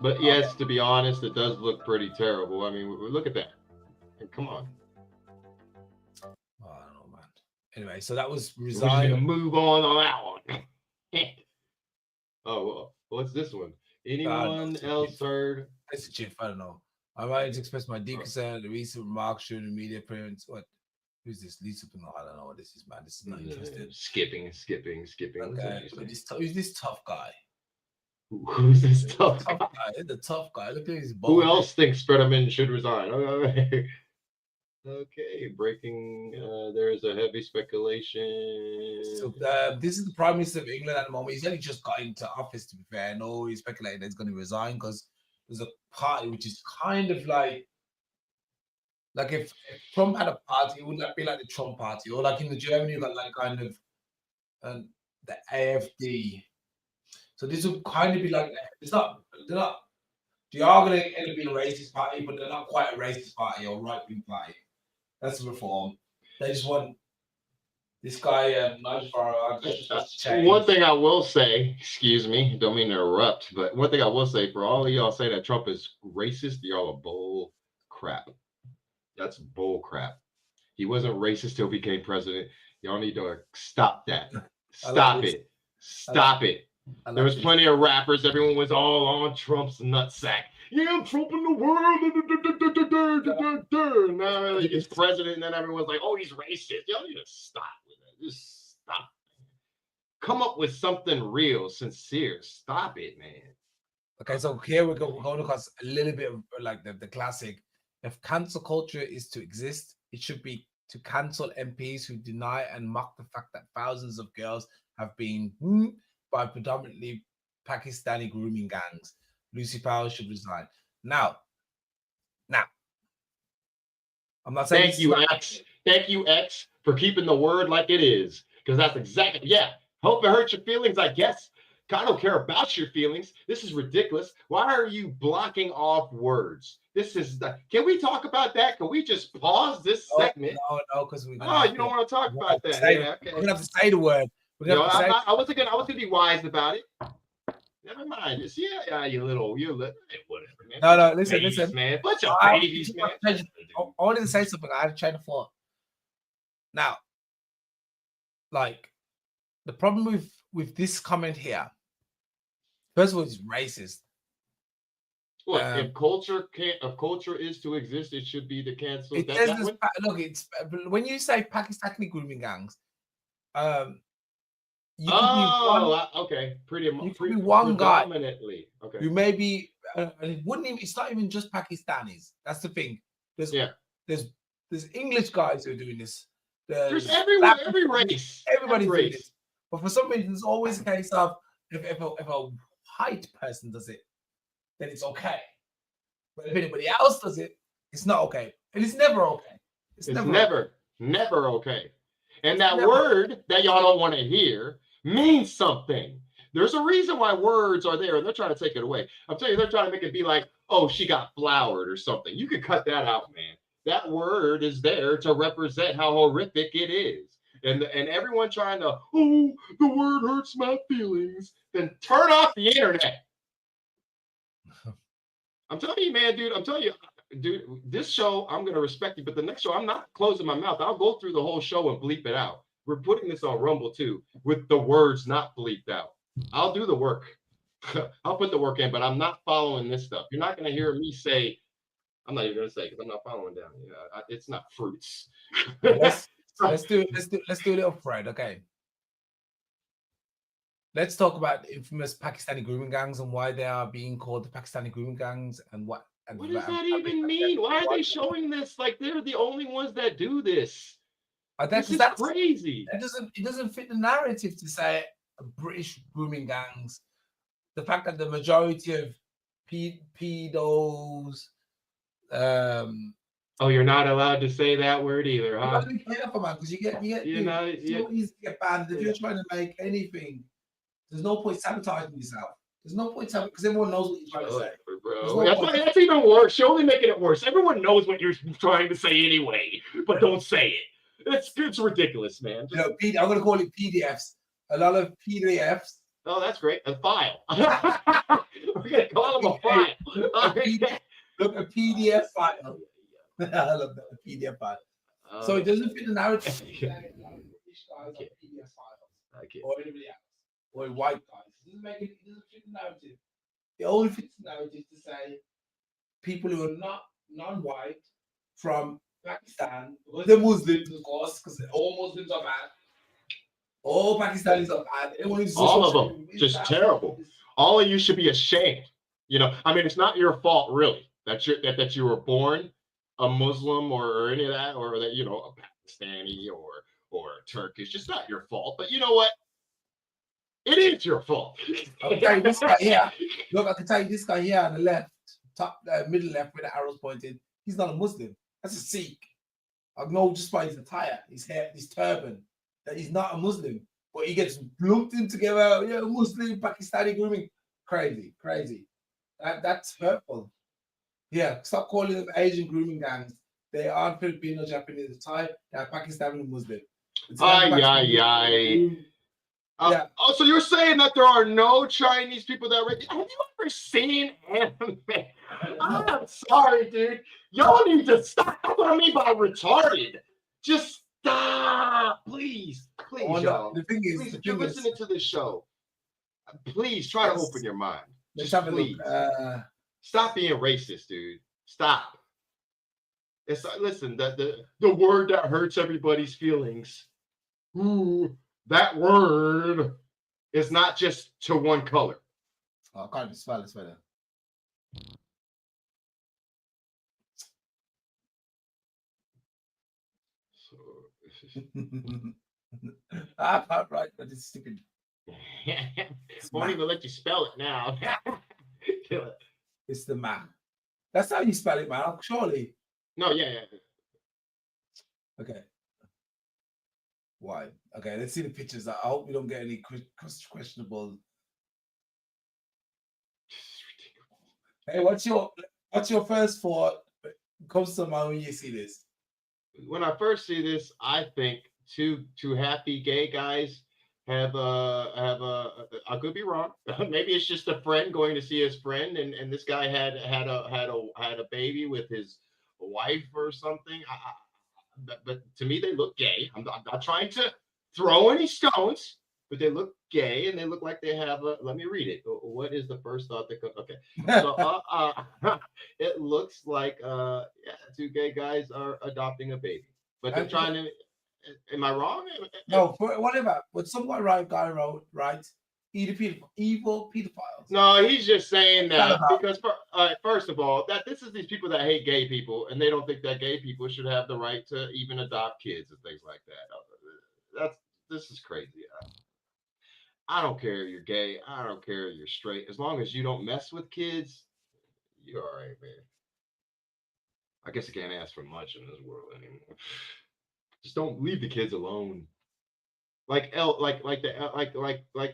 But yes, to be honest, it does look pretty terrible. I mean, look at that. Come on. Oh, I don't know, man. Anyway, so that was We're just Resign. gonna move on that one. Oh, well, what's this one? Anyone else heard? It's a chief. I don't know. I might express my deep concern at the recent remarks during the media appearance. What? Who's this? Lisa? No, I don't know what this is, man. This is not interested. Skipping. Okay, who's this tough guy? Who's this tough guy? The tough guy. Look at his Who else thinks Fetterman should resign? Okay, breaking. There is a heavy speculation. So this is the Prime Minister of England at the moment. He's only just got into office, to be fair. No, he's speculating that he's going to resign because there's a party which is kind of like if Trump had a party, it would not be like the Trump party, or like in the Germany, you got like kind of the AfD. So this would kind of be like they are going to end up being a racist party, but they're not quite a racist party or right-wing party. That's the reform. They just want this guy, Nigel Farage. One thing I will say, excuse me, don't mean to interrupt, but one thing I will say for all of y'all say that Trump is racist, y'all are bull crap. That's bull crap. He wasn't racist till he became president. Y'all need to stop that. Stop it. Stop it. There was plenty of rappers. Everyone was all on Trump's nutsack. Yeah, I'm Trump in the world. Now he gets president, and then everyone's like, "Oh, he's racist." Y'all need to stop with that. Just stop. Come up with something real, sincere. Stop it, man. Okay, so here we go. We're going across a little bit of like the classic. If cancel culture is to exist, it should be to cancel MPs who deny and mock the fact that thousands of girls have been by predominantly Pakistani grooming gangs. Lucy Powell should resign. Now, I'm not saying thank you, X. Thank you, X, for keeping the word like it is. Because that's exactly, hope it hurts your feelings, I guess. I don't care about your feelings. This is ridiculous. Why are you blocking off words? This is can we talk about that? Can we just pause this segment? No, because we. Oh, you don't want to talk about that. Okay. We're gonna have to say the word. I wasn't gonna be wise about it. Never mind. Just you little, whatever, man. No, listen, man. Bunch of babies, man. I wanted to say something. I had to train of thought. Now, like the problem with this comment here. First of all, it's racist. What if culture is to exist, it should be to cancel. It says this, look, it's when you say Pakistani grooming gangs, you could be one guy. Okay. You may be, and it wouldn't even. It's not even just Pakistanis. That's the thing. There's English guys who are doing this. There's everywhere, every race. Everybody's doing this. But for some reason, it's always a case of if a white person does it, then it's okay. But if anybody else does it, it's not okay. And it's never okay. It's never okay. And that word that y'all don't want to hear means something. There's a reason why words are there, and they're trying to take it away. I'm telling you, they're trying to make it be like, oh, she got flowered or something. You can cut that out, man. That word is there to represent how horrific it is. And everyone trying to, oh, the word hurts my feelings. Then turn off the internet. I'm telling you, man, dude. I'm telling you, dude. This show, I'm gonna respect you, but the next show, I'm not closing my mouth. I'll go through the whole show and bleep it out. We're putting this on Rumble too, with the words not bleeped out. I'll do the work. I'll put the work in, but I'm not following this stuff. You're not gonna hear me say. I'm not even gonna say because I'm not following down. Yeah, it's not fruits. let's do it. Let's do a little thread. Okay. Let's talk about the infamous Pakistani grooming gangs and why they are being called the Pakistani grooming gangs and what. And what does that even mean? Why are they showing this like they're the only ones that do this? This is crazy. It doesn't fit the narrative to say British grooming gangs. The fact that the majority of pedos. Oh, you're not allowed to say that word either, huh? You gotta be careful, man, because you get so easy to get banned if you're trying to make anything. There's no point sabotaging yourself. There's no point because everyone knows what you're trying to say. Bro. That's even worse. You're only making it worse. Everyone knows what you're trying to say anyway, but don't say it. It's ridiculous, man. I'm going to call it PDFs. A lot of PDFs. Oh, that's great. A file. We're going to call them a file. Look, a PDF file. I love that, a PDF file. So it doesn't fit the narrative. British guys are PDF files. Or anybody else. Or white guys. It doesn't fit the narrative. It only fits the narrative to say people who are not non-white from Pakistan, because they're Muslims, of course, because all Muslims are bad. All Pakistanis are bad. All of them. Just terrible. All of you should be ashamed. You know, I mean, it's not your fault, really, that you were born a Muslim or any of that, or that, you know, a Pakistani or Turkish. It's not your fault. But you know what? It is your fault. Okay, this guy here. Look, I can tell you this guy here on the left, top middle left with the arrows pointed. He's not a Muslim. That's a Sikh. I know just by his attire, his hair, his turban, that he's not a Muslim. But he gets lumped in together. Yeah, Muslim, Pakistani grooming. Crazy. That's hurtful. Yeah, stop calling them Asian grooming gangs. They aren't Filipino, Japanese, Thai. They're Pakistani and Muslim. Yeah. Oh, so you're saying that there are no Chinese people that have you ever seen anime? I'm sorry, dude. Y'all need to stop. That's what I mean by retarded. Just stop, please, y'all. The thing is, please, if you're listening to this show, please try to open your mind. Just please. Stop being racist, dude. Stop. It's listen, the word that hurts everybody's feelings. Ooh, that word is not just to one color. Oh, I can't spell this better. I'm right, but it's stupid. Won't even let you spell it now. It's the man. That's how you spell it, man. Surely. No, yeah. Okay. Why? Okay, let's see the pictures. I hope we don't get any questionable. Hey, what's your first thought comes to mind when you see this? When I first see this, I think two happy gay guys have I could be wrong. Maybe it's just a friend going to see his friend, and this guy had a baby with his wife or something. But to me, they look gay. I'm not trying to throw any stones, but they look gay, and they look like they have a. Let me read it. What is the first thought that comes? Okay, so it looks like two gay guys are adopting a baby, but they're trying to. Am I wrong? No, whatever. But some white guy wrote, right? Evil pedophiles. No, he's just saying that because first of all, that this is these people that hate gay people, and they don't think that gay people should have the right to even adopt kids and things like that. This is crazy. I don't care if you're gay. I don't care if you're straight. As long as you don't mess with kids, you're all right, man. I guess I can't ask for much in this world anymore. Just don't leave the kids alone. Like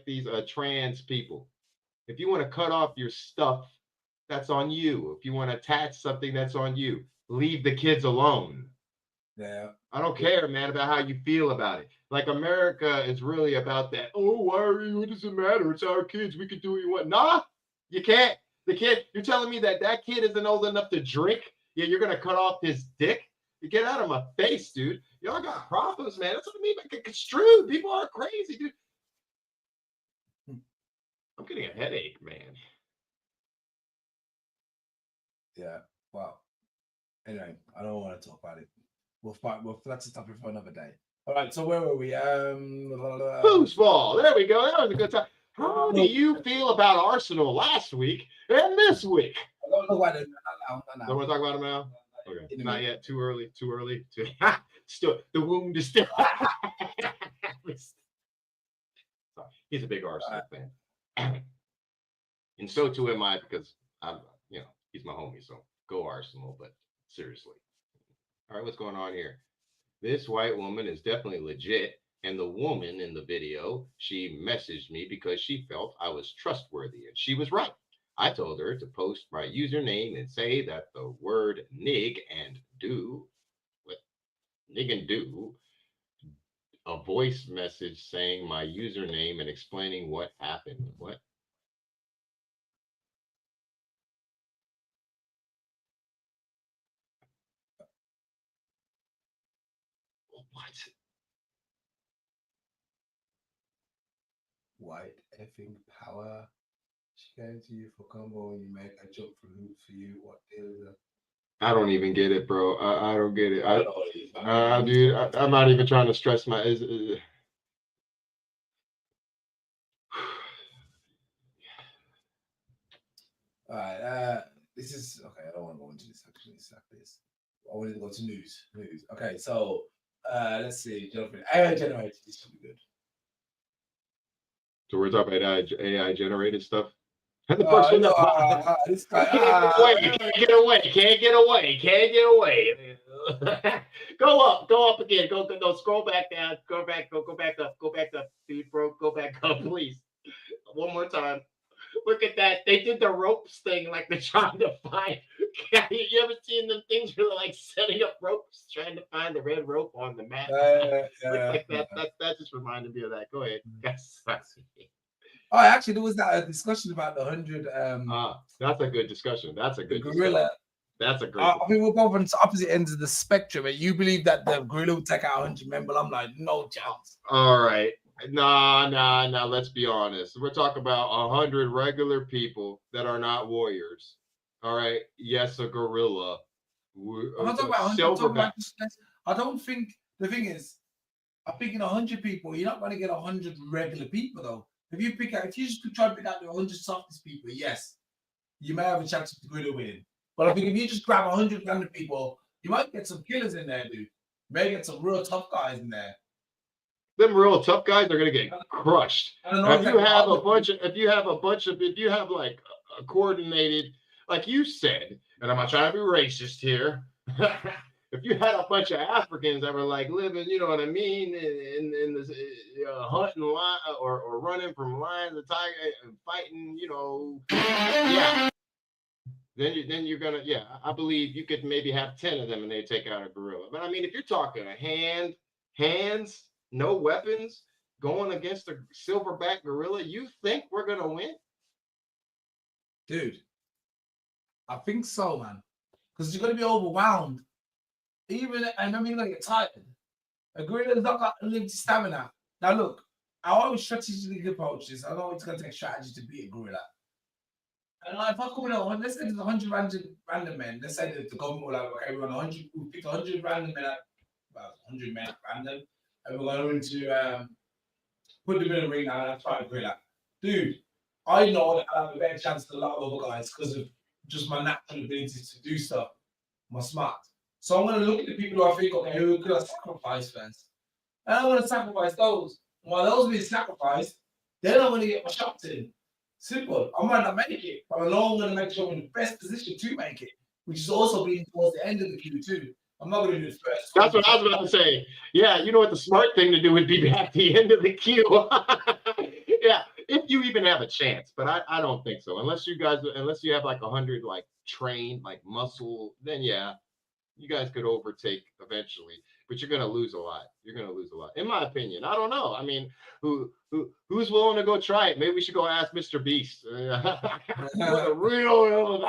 these trans people. If you want to cut off your stuff, that's on you. If you want to attach something, that's on you. Leave the kids alone. Yeah. I don't care, man, about how you feel about it. Like America is really about that. Oh, why are you? What does it matter? It's our kids. We can do what you want. Nah, you can't. The kid. You're telling me that that kid isn't old enough to drink? Yeah, you're gonna cut off his dick? You get out of my face, dude. Y'all got problems, man. That's what I mean. Like, construed. People are crazy, dude. I'm getting a headache, man. Yeah. Wow. Anyway, I don't want to talk about it. We'll fight. That's a topic for another day. All right. So where were we? Foosball. There we go. That was a good time. How do you feel about Arsenal last week and this week? I don't know why they're Don't want to talk about it now? Okay. Not yet. Too early. Too early. Still, the wound is still. He's a big Arsenal fan. And so too am I, because I'm, he's my homie. So go Arsenal, but seriously. All right, what's going on here? This white woman is definitely legit. And the woman in the video, she messaged me because she felt I was trustworthy. And she was right. I told her to post my username and say that the word nig and do, a voice message saying my username and explaining what happened. What? White effing power. She came to you for combo and you make a jump for hoop for you. What deal is that? I don't even get it, bro. I don't get it. Dude, I'm not even trying to stress my. All right. This is okay. I don't want to go into this actually. I wanted to go to news. Okay. So let's see. AI generated. This should be good. So we're talking about AI generated stuff. This guy. Can't get away. Go up again. Go, scroll back down. Go back up, dude, bro. Go back up, please. One more time. Look at that. They did the ropes thing like they're trying to find. You ever seen them things where they're like setting up ropes, trying to find the red rope on the map? Like that. That just reminded me of that. Go ahead. Oh, actually, there was that discussion about the 100. That's a good discussion. That's a good gorilla. That's a great. I mean, we're both on opposite ends of the spectrum. And you believe that the gorilla will take out 100 men, but I'm like, no chance. All right. Nah. Let's be honest. We're talking about 100 regular people that are not warriors. All right. Yes, a gorilla. I'm not talking about 100. I don't think the thing is, I'm thinking 100 people. You're not going to get 100 regular people though. If you just try to pick out the 100 softest people, yes, you may have a chance of the gorilla winning. But I think if you just grab 100 random people, you might get some killers in there, dude. You may get some real tough guys in there. Them real tough guys are gonna get crushed. If you have like a coordinated, like you said, and I'm not trying to be racist here. If you had a bunch of Africans that were like living, you know what I mean, in this hunting line or running from lions and tigers and fighting, yeah. Then you're gonna, I believe you could maybe have 10 of them and they take out a gorilla. But I mean, if you're talking a hands, no weapons, going against a silverback gorilla, you think we're gonna win? Dude, I think so, man. Because you're gonna be overwhelmed. And I mean, like, get tired. A gorilla's not got limited stamina. Now, look, I always strategically approach this. I know it's going to take strategy to beat a gorilla. And like, if I come in, let's say there's 100 random men. Let's say the government will like, okay, we're on 100, we pick 100 random men, about 100 men random, and we're going to put them in a ring and try to gorilla. Dude, I know that I have a better chance than a lot of other guys because of just my natural ability to do stuff, my smart. So I'm going to look at the people who I think, okay, who could I sacrifice first? And I'm going to sacrifice those. While those being sacrificed, Then I'm gonna get my shots in. Simple. I might not make it, but I know I'm gonna make sure I'm in the best position to make it, which is also being towards the end of the queue too. I'm not gonna do the first. That's what I was about to say. Yeah, you know what the smart thing to do would be at the end of the queue. Yeah, if you even have a chance, but I don't think so. Unless you have like 100 like trained like muscle, then yeah, you guys could overtake eventually. But you're gonna lose a lot. You're gonna lose a lot, in my opinion. I don't know. I mean, who's willing to go try it? Maybe we should go ask Mr. Beast. With a real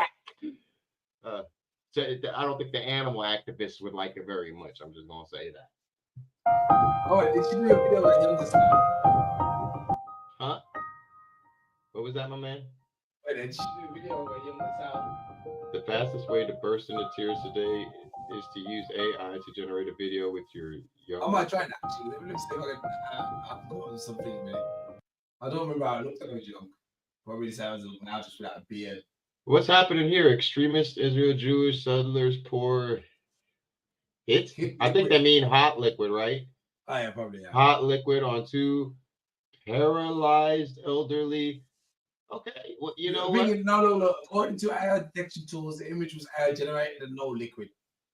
so I don't think the animal activists would like it very much. I'm just gonna say that. Oh, did you do a video like youngest now? Huh? What was that, my man? Wait, did you do a video where youngest now? The fastest way to burst into tears today is to use AI to generate a video with your young. I might try that actually. Let me see if I can. I've got something, man. I don't remember how I looked like I was young. Probably sounds now just without a beard. What's happening here? Extremist Israel Jewish settlers pour hit. I think they mean hot liquid, right? Oh yeah, probably yeah. Hot liquid on two paralyzed elderly. Okay, well, you know what? No. According to AI detection tools, the image was AI generated and no liquid.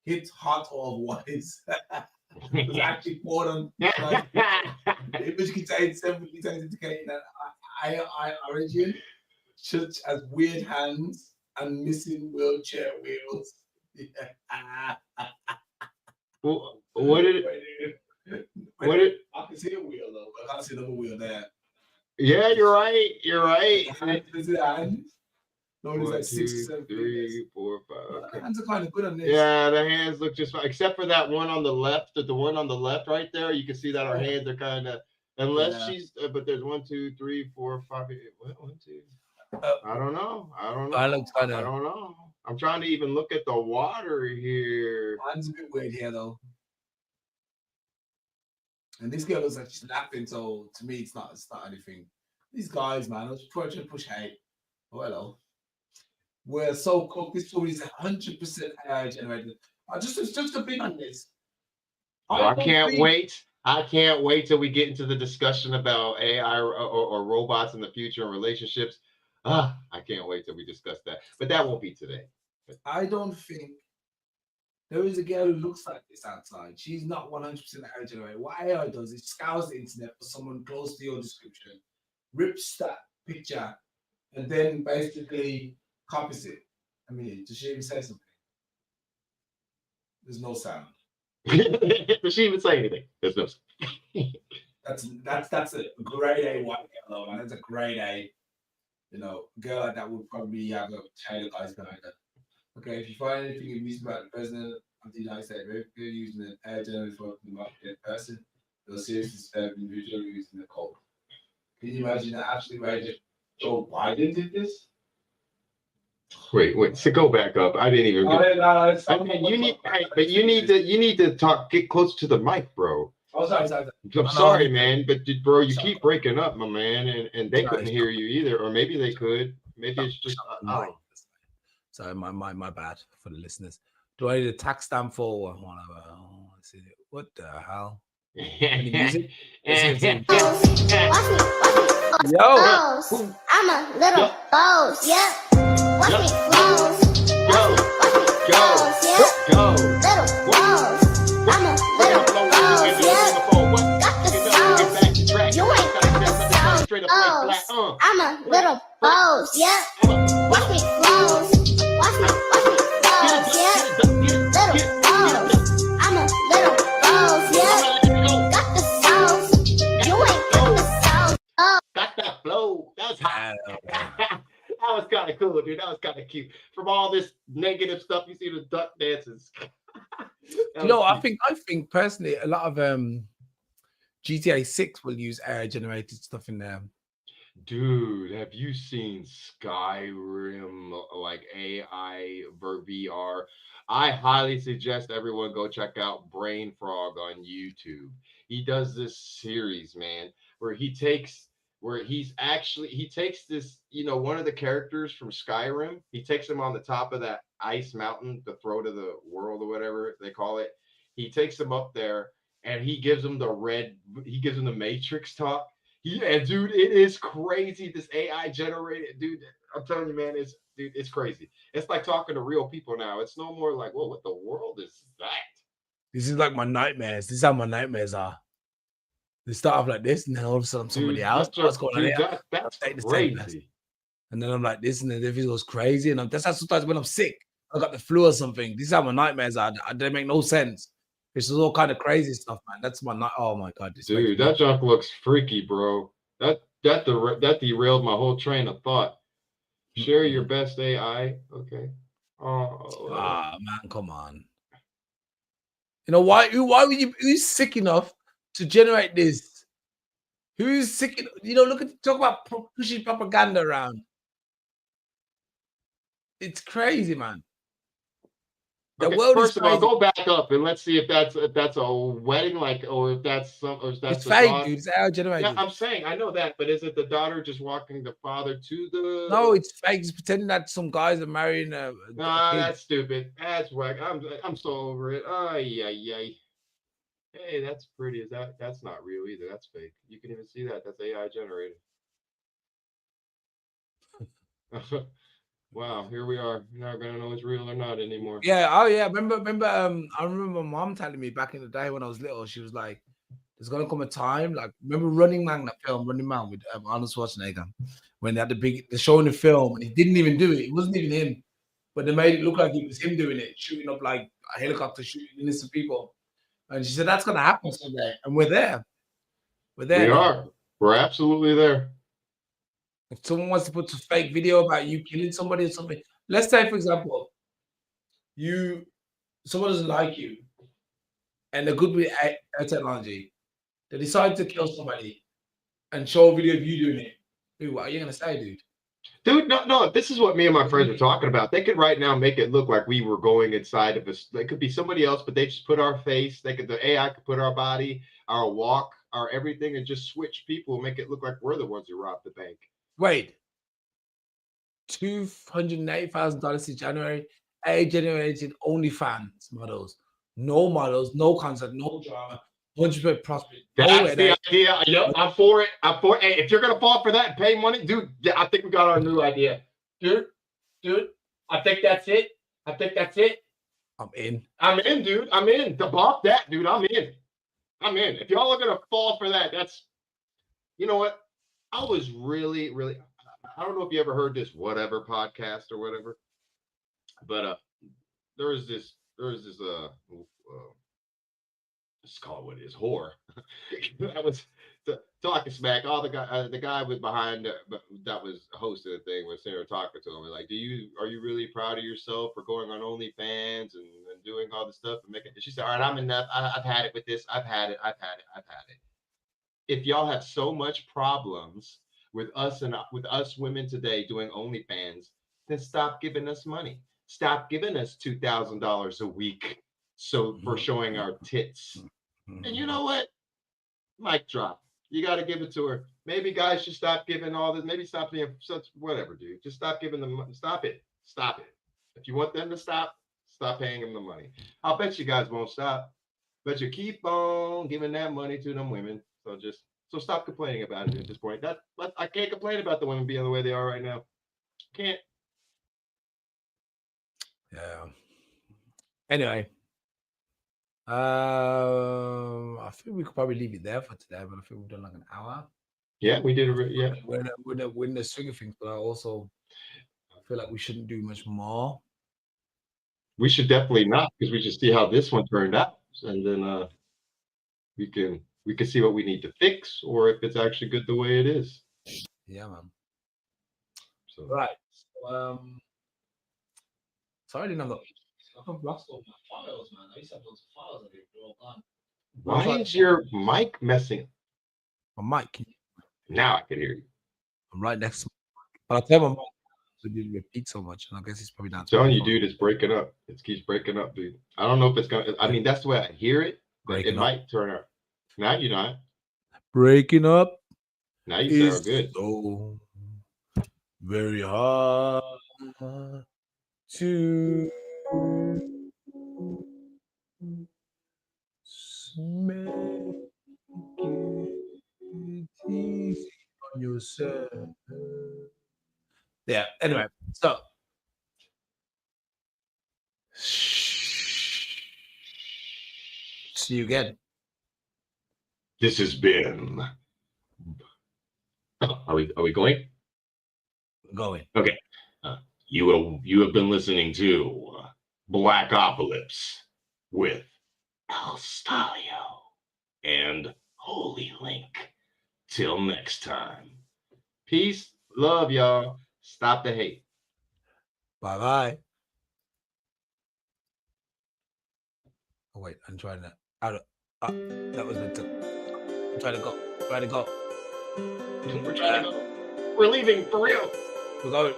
Hit hot or otherwise. It was actually poured on. The image contains several details indicating that AI origin, such as weird hands and missing wheelchair wheels. Well, what did? I can see a wheel though, but I can't see another wheel there. Yeah, you're right. You're right. Is it hands? No, it's like 6 or 7 3, 4, 5. Okay. The hands are kind of good on this. Yeah, the hands look just fine, except for that one on the left. The one on the left right there, you can see that her hands are kind of, unless she's. But there's 1, 2, 3, 4, 5. 1, 2. I don't know. I don't know. I'm trying to even look at the water here. Mine's a bit weird here though. And this girl looks like she's laughing, so to me, it's not anything. These guys, man, I was trying to push hate. Oh, hello. We're so cooked. This story is 100% AI generated. Just a bit on this. I can't wait. I can't wait till we get into the discussion about AI or robots in the future and relationships. I can't wait till we discuss that. But that won't be today. I don't think there is a girl who looks like this outside. She's not 100% AI generated. What AI does is scours the internet for someone close to your description, rips that picture, and then basically copies it. I mean, does she even say something? There's no sound. Does she even say anything? There's no sound. That's a grade A white girl, man. That's a grade A. You know, a girl like that would probably have a China guys behind her. Okay, if you find anything amusing about the president of the United States, very good using an air generator for the market person, they'll seriously disturb individual using the code. Can you imagine that actually raging Joe Biden did this? Wait. So go back up. I didn't even. I mean, you need to talk. Get close to the mic, bro. Oh, sorry. I'm sorry, man, but bro, you keep breaking up, my man, and they couldn't hear you either, or maybe they could. Maybe it's just. Sorry, my bad for the listeners. Do I need a tax stamp for one of what the hell? Any music? Yo, I'm a little boss. Yep. Watch me flows. Go. Little boss. I'm a little boss. Yep. Got the sauce. You ain't got the sauce. I'm a little boss. Yep. Watch me flows. Watch me flows. Yep. Little boss. I'm a little boss. Yep. Got the sauce. You ain't got the sauce. Got that flow. That was hot. That was kind of cool, dude. That was kind of cute. From all this negative stuff, you see the duck dances. I think personally, a lot of GTA 6 will use AI generated stuff in there. Dude, have you seen Skyrim like AI VR? I highly suggest everyone go check out Brain Frog on YouTube. He does this series, man, where he takes this, one of the characters from Skyrim, he takes him on the top of that ice mountain, the throat of the world or whatever they call it. He takes him up there and he gives him the Matrix talk. Yeah, dude, it is crazy. This AI generated, dude. I'm telling you, man, it's crazy. It's like talking to real people now. It's no more like, whoa, what the world is that? This is like my nightmares. This is how my nightmares are. They start off like this, and then all of a sudden I'm somebody Dude, else. What's going on here? that's Take the same person. crazy. And then I'm like this, and then everything goes crazy. And that's how sometimes when I'm sick, I got the flu or something. This is how my nightmares are. They make no sense. It's just all kind of crazy stuff, man. That's my night. Oh my god, this makes Dude, me. that junk looks freaky, bro. That derailed my whole train of thought. Share your best AI. Okay. Oh, Man, come on. You know why? Why would you? Who's sick enough to generate this? Who's sick? Look at talk about pushing propaganda around. It's crazy, man. The okay, world is first of all, crazy. go back up and let's see if that's a wedding, like, or if that's It's the fake, daughter. dude. It's AI Yeah, generated. I'm saying I know that, but is it the daughter just walking the father to the? No, it's fake. It's pretending that some guys are marrying a kid. That's stupid. That's whack. I'm so over it. Ay, ay, ay. Hey, that's pretty. That's not real either. That's fake. You can even see that. That's AI generated. Wow, here we are. You're not gonna know it's real or not anymore. Yeah. Oh yeah. Remember. I remember my mom telling me back in the day when I was little. She was like, "There's gonna come a time." Like, remember Running Man, that film, Running Man with Arnold Schwarzenegger, when they had the show in the film, and he didn't even do it. It wasn't even him, but they made it look like it was him doing it, shooting up like a helicopter, shooting innocent people. And she said that's gonna happen someday, and we're there. We're there We now. are. We're absolutely there. If someone wants to put a fake video about you killing somebody or something, let's say, for example, someone doesn't like you, and they're good with technology. They decide to kill somebody and show a video of you doing it. Dude, what are you gonna say, dude? Dude, no. This is what me and my friends were talking about. They could right now make it look like we were going inside of us. It could be somebody else, but they just put our face. The AI could put our body, our walk, our everything, and just switch people and make it look like we're the ones who robbed the bank. Wait, $280,000 in January. AI generated OnlyFans models, no models, no concept, no drama, 100% profit. That's the idea. Yep, I'm for it. Hey, if you're gonna fall for that and pay money, dude, yeah, I think we got our new idea. Dude, I think that's it. I'm in. I'm in, dude. I'm in. Debunk that, dude. I'm in. If y'all are gonna fall for that, you know what? I was really, really. I don't know if you ever heard this whatever podcast or whatever, but there was this let's call it what it is, whore. That was talking smack. All the guy was behind, that was hosting the thing, was Sarah talking to him, and like, are you really proud of yourself for going on OnlyFans and doing all this stuff and making? She said, all right, I'm enough. I've had it with this. I've had it. If y'all have so much problems with us and with us women today doing OnlyFans, then stop giving us money. Stop giving us $2,000 a week for showing our tits. And you know what? Mic drop. You got to give it to her. Maybe guys should stop giving all this. Maybe stop being such whatever, dude. Just stop giving them. Stop it. If you want them to stop paying them the money. I'll bet you guys won't stop. But you keep on giving that money to them women. So stop complaining about it at this point. I can't complain about the women being the way they are right now. Can't. Yeah. Anyway, I think we could probably leave it there for today, but I think we've done like an hour. Yeah, we did. Yeah, we're in the swing of things, but I also feel like we shouldn't do much more. We should definitely not, because we should see how this one turned out, and then we can see what we need to fix, or if it's actually good the way it is. Yeah, man. So right. Sorry, I didn't have I've lost all my files, man. I used to have loads of files that they're all gone. Why is your mic messing? My mic. Now I can hear you. I'm right next to but I'll tell my mic so it didn't repeat so much, and I guess it's probably not. I'm telling you, dude, it's breaking up. It keeps breaking up, dude. I don't know if it's gonna. I mean, that's the way I hear it. But it might turn up. Now you're not breaking up. Now you sound good. So very hard to make it easy. closer. Yeah. Anyway, so see you again. This has been. Are we going? Going. Okay. You have been listening to Blackopolis with El Stalio and Holy Link. Till next time. Peace, love, y'all. Stop the hate. Bye bye. Oh wait, I'm trying to. That was meant to. I'm trying to go. Trying to go. We're trying to go. We're leaving for real. We're going.